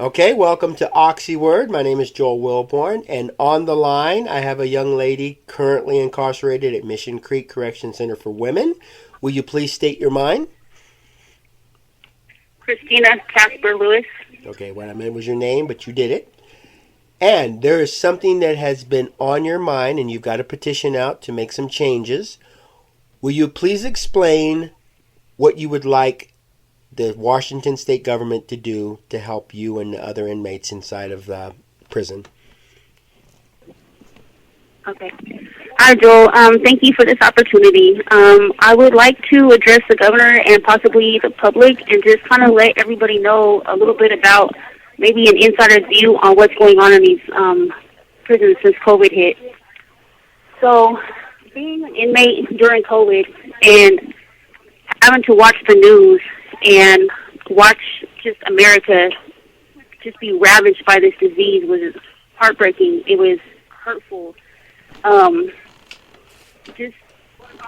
Okay, welcome to OXYWORD. My name is Joel Wilborn, and on the line I have a young lady currently incarcerated at Mission Creek Correction Center for Women. Will you please state your mind? Christina, Kasper-Lewis. Okay, what I meant was your name, but you did it. And there is something that has been on your mind, and you've got a petition out to make some changes. Will you please explain what you would like the Washington state government to do to help you and the other inmates inside of the prison? Okay. Hi, Joel. Thank you for this opportunity. I would like to address the governor and possibly the public and just kind of let everybody know a little bit about maybe an insider's view on what's going on in these prisons since COVID hit. So being an inmate during COVID and having to watch the news and watch just America just be ravaged by this disease was heartbreaking. It was hurtful. Just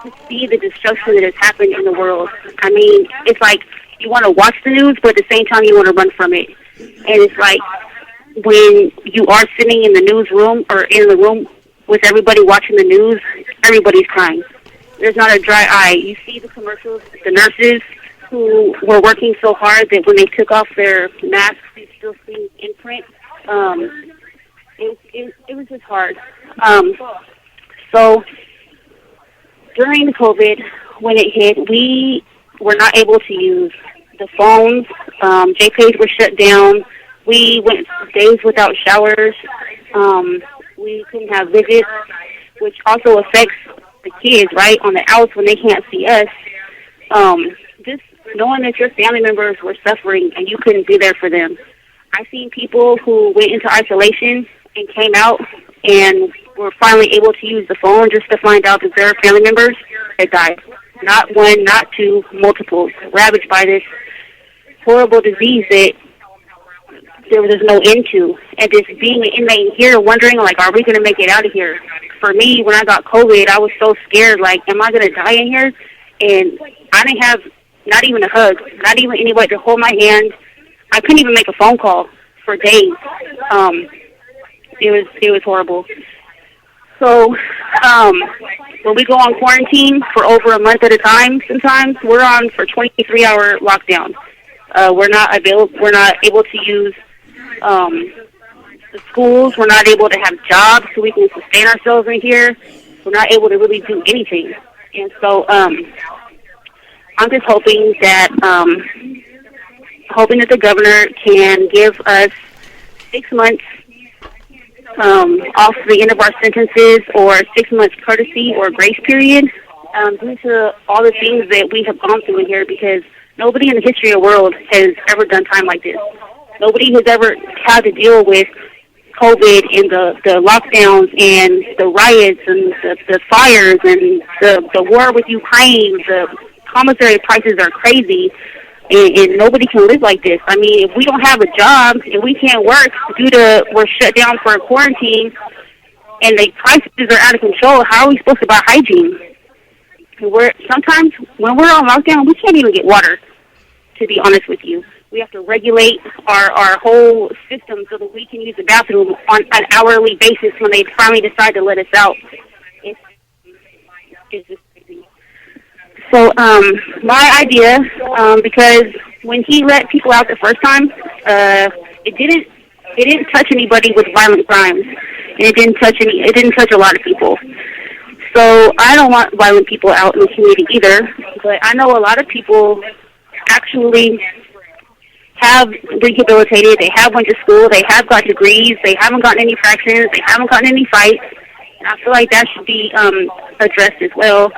to see the destruction that has happened in the world. I mean, it's like you want to watch the news, but at the same time you want to run from it. And it's like when you are sitting in the newsroom or in the room with everybody watching the news, everybody's crying. There's not a dry eye. You see the commercials, the nurses who were working so hard that when they took off their masks, you still see imprint. It was just hard. So during the COVID, when it hit, we were not able to use the phones. JPays were shut down. We went days without showers. We couldn't have visits, which also affects the kids, right, on the outs when they can't see us. Just knowing that your family members were suffering and you couldn't be there for them. I've seen people who went into isolation and came out and were finally able to use the phone just to find out that their family members had died. Not one, not two, multiples, ravaged by this horrible disease that there was no end to. And just being an inmate here, wondering, like, are we going to make it out of here? For me, when I got COVID, I was so scared, like, am I going to die in here? And I didn't have not even a hug, not even anybody to hold my hand. I couldn't even make a phone call for days. It was horrible. So when we go on quarantine for over a month at a time, sometimes we're on for 23-hour lockdown. We're not able to use the schools. We're not able to have jobs so we can sustain ourselves in here. We're not able to really do anything. And so I'm just hoping that the governor can give us 6 months off the end of our sentences, or 6 months courtesy or grace period, due to all the things that we have gone through in here, because nobody in the history of the world has ever done time like this. Nobody has ever had to deal with COVID and the lockdowns and the riots and the fires and the war with Ukraine. The commissary prices are crazy. And nobody can live like this. I mean, if we don't have a job and we can't work due to we're shut down for a quarantine and the prices are out of control, how are we supposed to buy hygiene? Sometimes when we're on lockdown, we can't even get water, to be honest with you. We have to regulate our whole system so that we can use the bathroom on an hourly basis when they finally decide to let us out. It's just crazy. So my idea, because when he let people out the first time, it didn't touch anybody with violent crimes, and it didn't touch a lot of people. So I don't want violent people out in the community either, but I know a lot of people actually have rehabilitated, they have went to school, they have got degrees, they haven't gotten any fractions, they haven't gotten any fights, and I feel like that should be addressed as well.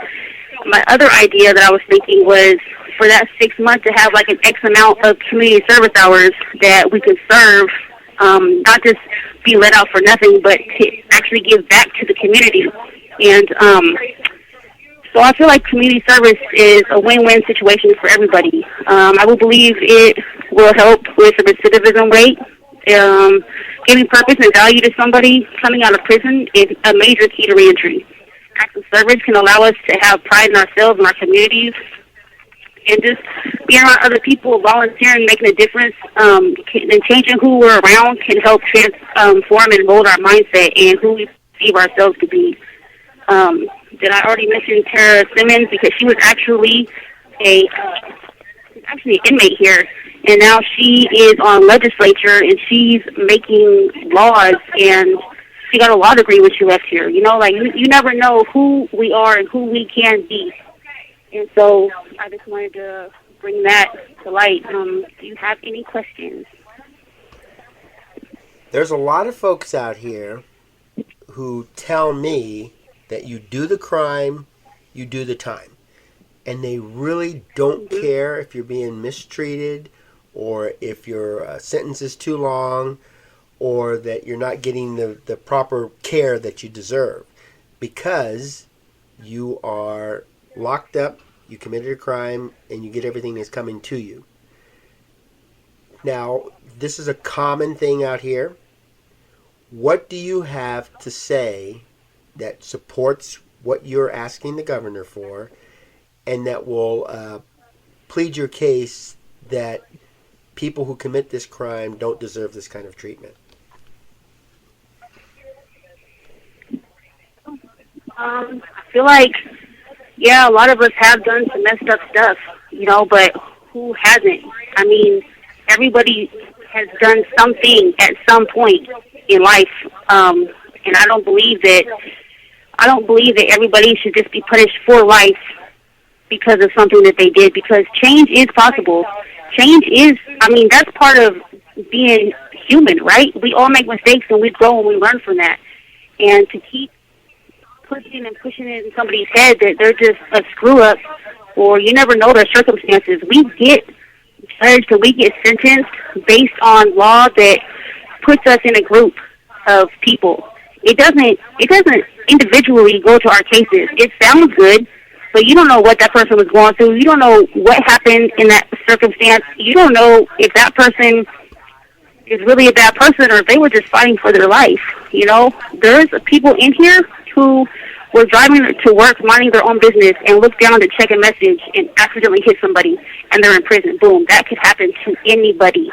My other idea that I was thinking was for that 6 months to have like an X amount of community service hours that we could serve, not just be let out for nothing, but to actually give back to the community. And so I feel like community service is a win-win situation for everybody. I would believe it will help with the recidivism rate. Giving purpose and value to somebody coming out of prison is a major key to reentry. Acts of service can allow us to have pride in ourselves and our communities. and just being around other people, volunteering, making a difference, and changing who we're around can help transform and mold our mindset and who we perceive ourselves to be. Did I already mention Tara Simmons? Because she was actually an inmate here, and now she is on legislature, and she's making laws, and she got a law degree when she left here. You know, like, you never know who we are and who we can be. And so I just wanted to bring that to light. Do you have any questions? There's a lot of folks out here who tell me that you do the crime, you do the time. And they really don't care if you're being mistreated or if your sentence is too long or that you're not getting the proper care that you deserve because you are locked up, you committed a crime, and you get everything that's coming to you. Now, this is a common thing out here. What do you have to say that supports what you're asking the governor for and that will plead your case that people who commit this crime don't deserve this kind of treatment? I feel like, yeah, a lot of us have done some messed up stuff, you know, but who hasn't? I mean, everybody has done something at some point in life, and I don't believe that everybody should just be punished for life because of something that they did, because change is possible. Change is, I mean, that's part of being human, right? We all make mistakes and we grow and we learn from that. And to keep pushing and pushing it in somebody's head that they're just a screw-up, or you never know their circumstances. We get judged and we get sentenced based on law that puts us in a group of people. It doesn't individually go to our cases. It sounds good, but you don't know what that person was going through. You don't know what happened in that circumstance. You don't know if that person is really a bad person or if they were just fighting for their life. You know, there's people in here who were driving to work, minding their own business, and looked down to check a message and accidentally hit somebody, and they're in prison. Boom. That could happen to anybody,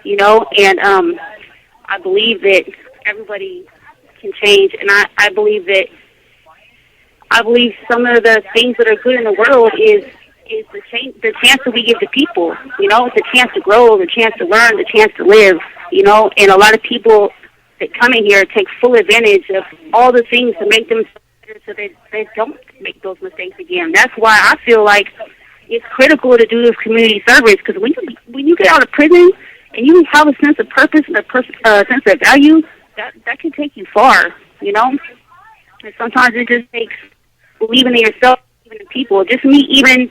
you know, and I believe that everybody can change, and I believe some of the things that are good in the world is the chance that we give to people. You know, it's a chance to grow, the chance to learn, the chance to live, you know, and a lot of people that come in here take full advantage of all the things to make them better so they don't make those mistakes again. That's why I feel like it's critical to do this community service, because when you get out of prison and you have a sense of purpose and a sense of value, that can take you far, you know. And sometimes it just takes believing in yourself, believing in people. Just me even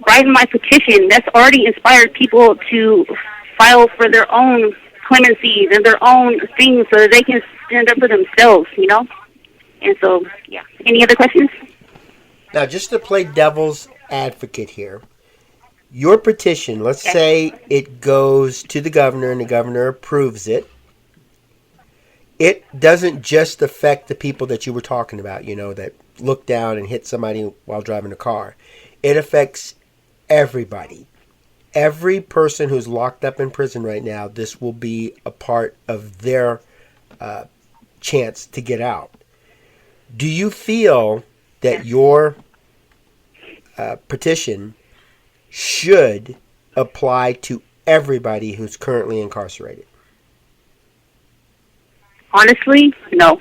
writing my petition, that's already inspired people to file for their own clemencies and their own things so that they can stand up for themselves, you know. And so, yeah. Any other questions? Now, just to play devil's advocate here, your petition, let's say it goes to the governor and the governor approves it. It doesn't just affect the people that you were talking about, you know, that looked down and hit somebody while driving a car. It affects everybody. Every person who's locked up in prison right now, this will be a part of their chance to get out. Do you feel that your petition should apply to everybody who's currently incarcerated? Honestly, no.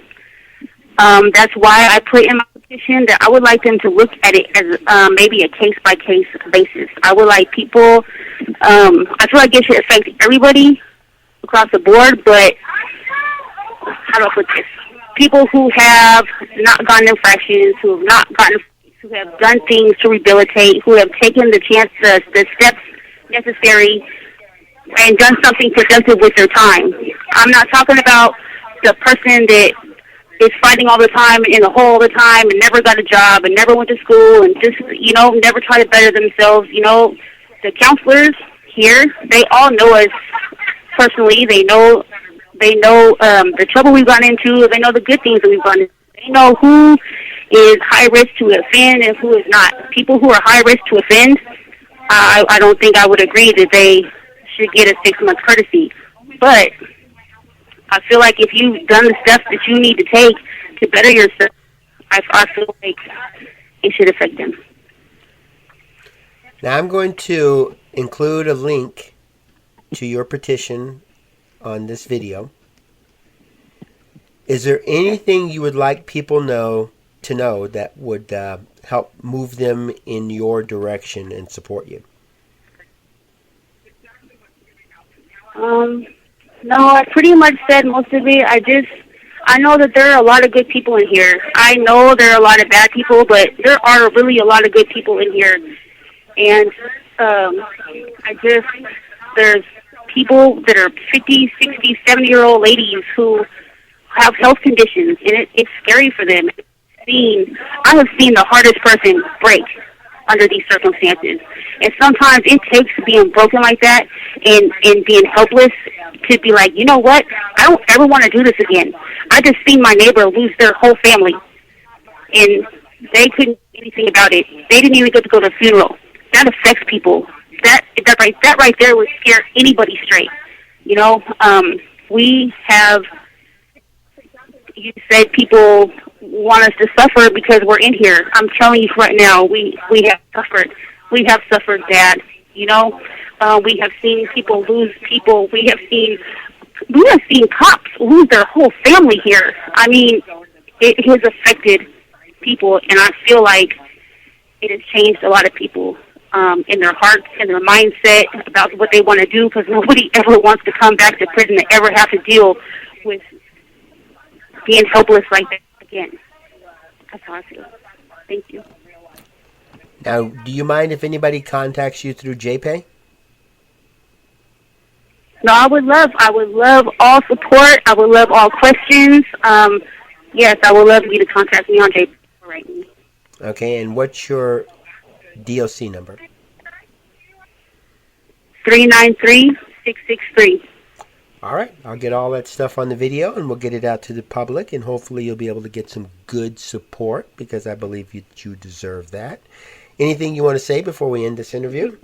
That's why I put in my petition that I would like them to look at it as maybe a case-by-case basis. I would like people, I feel like it should affect everybody across the board, but how do I put this? People who have not gotten infractions, who have done things to rehabilitate, who have taken the steps necessary and done something productive with their time. I'm not talking about the person that is fighting all the time and in the hole all the time and never got a job and never went to school and just, you know, never try to better themselves. You know, the counselors here, they all know us personally. They know the trouble we've gone into. They know the good things that we've gone into. They know who is high risk to offend and who is not. People who are high risk to offend, I don't think I would agree that they should get a 6-month courtesy. But I feel like if you've done the steps that you need to take to better yourself, I feel like it should affect them. Now I'm going to include a link to your petition on this video. Is there anything you would like people to know that would help move them in your direction and support you? No, I pretty much said most of it. I know that there are a lot of good people in here. I know there are a lot of bad people, but there are really a lot of good people in here. And there's people that are 50, 60, 70-year-old ladies who have health conditions, and it's scary for them. I have seen the hardest person break under these circumstances. And sometimes it takes being broken like that and being helpless to be like, you know what, I don't ever want to do this again. I just seen my neighbor lose their whole family, and they couldn't do anything about it. They didn't even get to go to the funeral. That affects people. That right there would scare anybody straight. You know, we have, you said people want us to suffer because we're in here. I'm telling you right now, we have suffered. We have suffered bad. You know, we have seen people lose people. We have seen cops lose their whole family here. I mean, it has affected people, and I feel like it has changed a lot of people in their hearts and their mindset about what they want to do, because nobody ever wants to come back to prison and ever have to deal with being helpless like that again. That's how I feel. Thank you. Now, do you mind if anybody contacts you through JPay? No, I would love all support. I would love all questions. Yes, I would love you to contact me on JPay. Right. Okay, and what's your DOC number? 393-663. All right, I'll get all that stuff on the video, and we'll get it out to the public, and hopefully you'll be able to get some good support, because I believe you deserve that. Anything you want to say before we end this interview?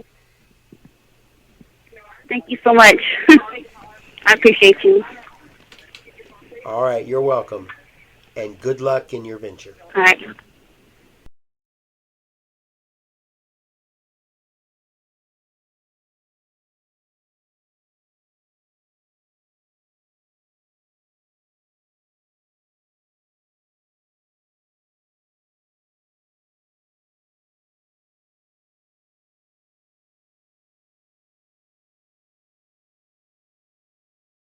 Thank you so much. I appreciate you. All right, you're welcome, and good luck in your venture. All right.